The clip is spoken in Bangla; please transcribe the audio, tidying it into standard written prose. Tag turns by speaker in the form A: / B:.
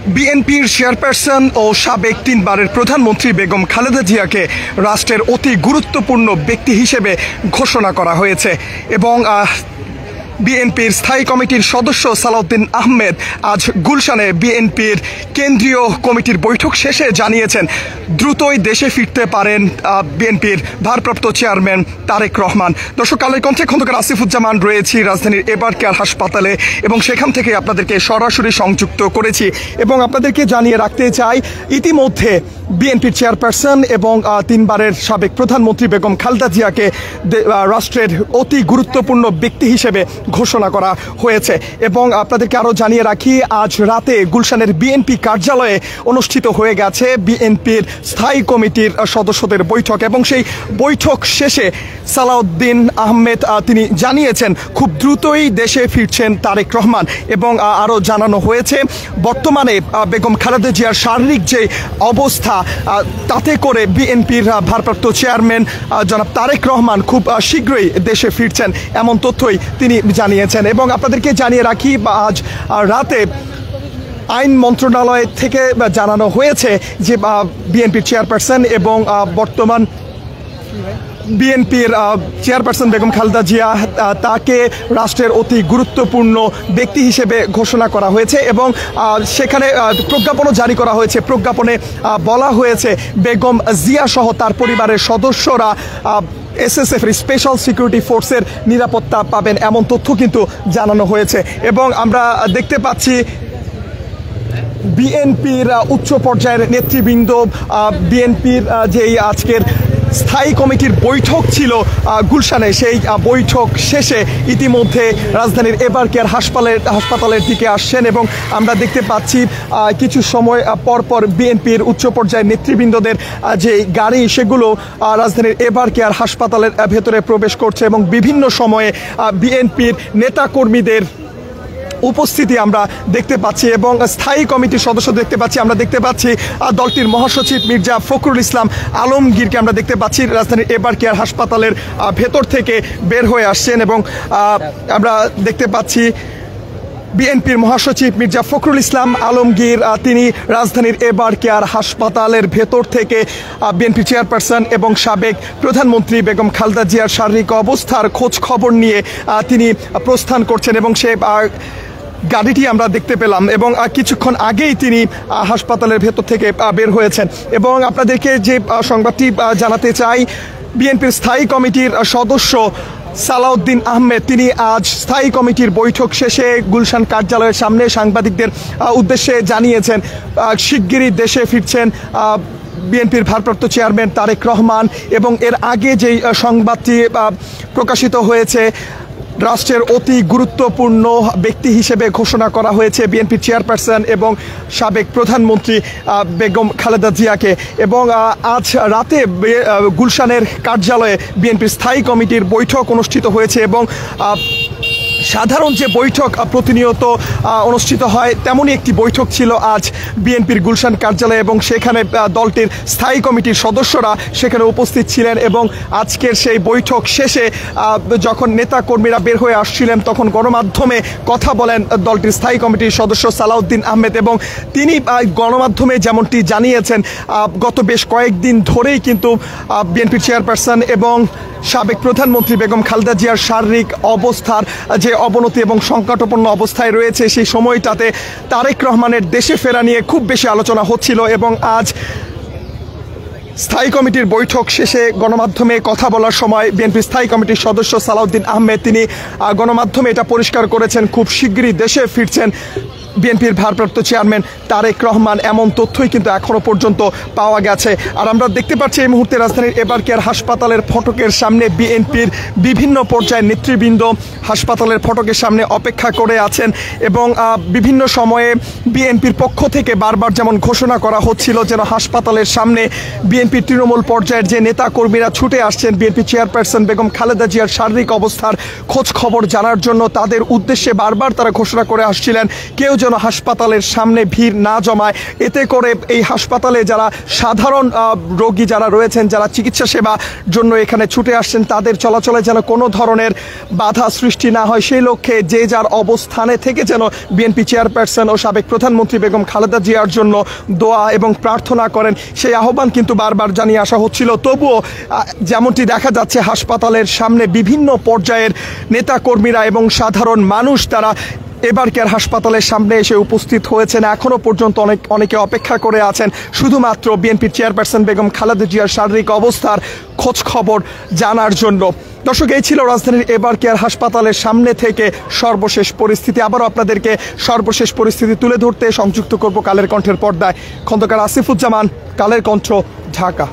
A: বিএনপির চেয়ারপারসন ও সাবেক তিনবারের প্রধানমন্ত্রী বেগম খালেদা জিয়াকে রাষ্ট্রের অতি গুরুত্বপূর্ণ ব্যক্তি হিসেবে ঘোষণা করা হয়েছে এবং বিএনপির স্থায়ী কমিটির সদস্য সালাউদ্দিন আহমেদ আজ গুলশানে বিএনপির কেন্দ্রীয় কমিটির বৈঠক শেষে জানিয়েছেন দ্রুতই দেশে ফিরতে পারেন বিএনপির ভারপ্রাপ্ত চেয়ারম্যান তারেক রহমান। দর্শক, কালের কণ্ঠে খন্দকার আসিফুজ্জামান রয়েছি রাজধানীর এবার কেয়ার হাসপাতালে এবং সেখান থেকে আপনাদেরকে সরাসরি সংযুক্ত করেছি এবং আপনাদেরকে জানিয়ে রাখতে চাই ইতিমধ্যে বিএনপির চেয়ারপারসন এবং তিনবারের সাবেক প্রধানমন্ত্রী বেগম খালেদা জিয়াকে রাষ্ট্রের অতি গুরুত্বপূর্ণ ব্যক্তি হিসেবে ঘোষণা করা হয়েছে এবং আপনাদেরকে আরও জানিয়ে রাখি আজ রাতে গুলশানের বিএনপি কার্যালয়ে অনুষ্ঠিত হয়ে গেছে বিএনপির স্থায়ী কমিটির সদস্যদের বৈঠক এবং সেই বৈঠক শেষে সালাউদ্দিন আহমেদ তিনি জানিয়েছেন খুব দ্রুতই দেশে ফিরছেন তারেক রহমান এবং আরও জানানো হয়েছে বর্তমানে বেগম খালেদা জিয়ার শারীরিক যে অবস্থা তাতে করে বিএনপির ভারপ্রাপ্ত চেয়ারম্যান জনাব তারেক রহমান খুব শীঘ্রই দেশে ফিরছেন এমন তথ্যই তিনি জানিয়েছেন এবং আপনাদেরকে জানিয়ে রাখি আজ রাতে আইন মন্ত্রণালয় থেকে জানানো হয়েছে যে বিএনপির চেয়ারপারসন এবং বর্তমান বিএনপির চেয়ারপারসন বেগম খালেদা জিয়া তাকে রাষ্ট্রের অতি গুরুত্বপূর্ণ ব্যক্তি হিসেবে ঘোষণা করা হয়েছে এবং সেখানে প্রজ্ঞাপনও জারি করা হয়েছে। প্রজ্ঞাপনে বলা হয়েছে বেগম জিয়া সহ তার পরিবারের সদস্যরা এসএসএফ স্পেশাল সিকিউরিটি ফোর্সের নিরাপত্তা পাবেন এমন তথ্য কিন্তু জানানো হয়েছে এবং আমরা দেখতে পাচ্ছি বিএনপির উচ্চ পর্যায়ের নেতৃবৃন্দ বিএনপির যেই আজকের স্থায়ী কমিটির বৈঠক ছিল গুলশানে সেই বৈঠক শেষে ইতিমধ্যে রাজধানীর এবার কেয়ার হাসপাতালের দিকে আসছেন এবং আমরা দেখতে পাচ্ছি কিছু সময় পরপর বিএনপির উচ্চ পর্যায়ের নেতৃবৃন্দদের যে গাড়ি সেগুলো রাজধানীর এবার কেয়ার হাসপাতালের ভেতরে প্রবেশ করছে এবং বিভিন্ন সময়ে বিএনপির নেতাকর্মীদের উপস্থিতি আমরা দেখতে পাচ্ছি এবং স্থায়ী কমিটির সদস্য দেখতে পাচ্ছি। আমরা দেখতে পাচ্ছি দলটির মহাসচিব মির্জা ফখরুল ইসলাম আলমগীরকে আমরা দেখতে পাচ্ছি রাজধানীর এবার কেয়ার হাসপাতালের ভেতর থেকে বের হয়ে আসছেন এবং আমরা দেখতে পাচ্ছি বিএনপির মহাসচিব মির্জা ফখরুল ইসলাম আলমগীর তিনি রাজধানীর এবার কেয়ার হাসপাতালের ভেতর থেকে বিএনপি চেয়ারপারসন এবং সাবেক প্রধানমন্ত্রী বেগম খালেদা জিয়ার শারীরিক অবস্থার খোঁজ খবর নিয়ে তিনি প্রস্থান করছেন এবং সে গাড়িটি আমরা দেখতে পেলাম এবং কিছুক্ষণ আগেই তিনি হাসপাতালের ভেতর থেকে বের হয়েছেন এবং আপনাদেরকে যে সংবাদটি জানাতে চাই বিএনপির স্থায়ী কমিটির সদস্য সালাউদ্দিন আহমেদ তিনি আজ স্থায়ী কমিটির বৈঠক শেষে গুলশান কার্যালয়ের সামনে সাংবাদিকদের উদ্দেশ্যে জানিয়েছেন শিগগিরই দেশে ফিরছেন বিএনপির ভারপ্রাপ্ত চেয়ারম্যান তারেক রহমান এবং এর আগে যেই সংবাদটি প্রকাশিত হয়েছে রাষ্ট্রের অতি গুরুত্বপূর্ণ ব্যক্তি হিসেবে ঘোষণা করা হয়েছে বিএনপির চেয়ারপারসন এবং সাবেক প্রধানমন্ত্রী বেগম খালেদা জিয়াকে এবং আজ রাতে গুলশানের কার্যালয়ে বিএনপির স্থায়ী কমিটির বৈঠক অনুষ্ঠিত হয়েছে এবং সাধারণ যে বৈঠক প্রতিনিয়ত অনুষ্ঠিত হয় তেমনই একটি বৈঠক ছিল আজ বিএনপির গুলশান কার্যালয়ে এবং সেখানে দলটির স্থায়ী কমিটির সদস্যরা সেখানে উপস্থিত ছিলেন এবং আজকের সেই বৈঠক শেষে যখন নেতাকর্মীরা বের হয়ে আসছিলেন তখন গণমাধ্যমে কথা বলেন দলটির স্থায়ী কমিটির সদস্য সালাউদ্দিন আহমেদ এবং তিনি গণমাধ্যমে যেমনটি জানিয়েছেন গত বেশ কয়েকদিন ধরেই কিন্তু বিএনপির চেয়ারপারসন এবং সাবেক প্রধানমন্ত্রী বেগম খালেদা জিয়ার শারীরিক অবস্থার যে অবনতি এবং সংকটাপন্ন অবস্থায় রয়েছে সেই সময়টাতে তারেক রহমানের দেশে ফেরা নিয়ে খুব বেশি আলোচনা হচ্ছিল এবং আজ স্থায়ী কমিটির বৈঠক শেষে গণমাধ্যমে কথা বলার সময় বিএনপির স্থায়ী কমিটির সদস্য সালাউদ্দিন আহমেদ তিনি গণমাধ্যমে এটা পরিষ্কার করেছেন খুব শিগগিরই দেশে ফিরছেন বিএনপির ভারপ্রাপ্ত চেয়ারম্যান তারেক রহমান এমন তথ্যই কিন্তু এখনো পর্যন্ত পাওয়া গেছে। আর আমরা দেখতে পাচ্ছি এই মুহূর্তে রাজধানীর এবার কেয়ার হাসপাতালের ফটকের সামনে বিএনপির বিভিন্ন পর্যায়ের নেতৃবৃন্দ হাসপাতালের ফটকের সামনে অপেক্ষা করে আছেন এবং বিভিন্ন সময়ে বিএনপির পক্ষ থেকে বারবার যেমন ঘোষণা করা হচ্ছিল যেন হাসপাতালের সামনে বিএনপির তৃণমূল পর্যায়ের যে নেতা কর্মীরা ছুটে আসছেন বিএনপি চেয়ারপারসন বেগম খালেদা জিয়ার শারীরিক অবস্থার খোঁজ খবর জানার জন্য তাদের উদ্দেশ্যে বারবার তারা ঘোষণা করে আসছিলেন কেউ যেন হাসপাতালের সামনে ভিড় না জমায়, এতে করে এই হাসপাতালে যারা সাধারণ রোগী যারা রয়েছেন, যারা চিকিৎসা সেবার জন্য এখানে ছুটে আসছেন, তাদের চলাচলে যেন কোনো ধরনের বাধা সৃষ্টি না হয়, সেই লক্ষ্যে যে যার অবস্থানে থেকে যেন বিএনপি চেয়ারপারসন ও সাবেক প্রধানমন্ত্রী বেগম খালেদা জিয়ার জন্য দোয়া এবং প্রার্থনা করেন, সেই আহ্বান কিন্তু বারবার জানিয়ে আসা হচ্ছিল। তবুও যেমনটি দেখা যাচ্ছে, হাসপাতালের সামনে বিভিন্ন পর্যায়ের নেতাকর্মীরা এবং সাধারণ মানুষ তারা এবারকার হাসপাতালের সামনে এসে উপস্থিত হয়েছেন। এখনও পর্যন্ত অনেকে অপেক্ষা করে আছেন শুধুমাত্র বিএনপির চেয়ারপারসন বেগম খালেদা জিয়ার শারীরিক অবস্থার খোঁজ খবর জানার জন্য। দর্শক, এই ছিল রাজধানীর এবারকার হাসপাতালের সামনে থেকে সর্বশেষ পরিস্থিতি। আবারও আপনাদেরকে সর্বশেষ পরিস্থিতি তুলে ধরতে সংযুক্ত করব কালের কণ্ঠের পর্দায়। খন্দকার আসিফুজ্জামান, কালের কণ্ঠ, ঢাকা।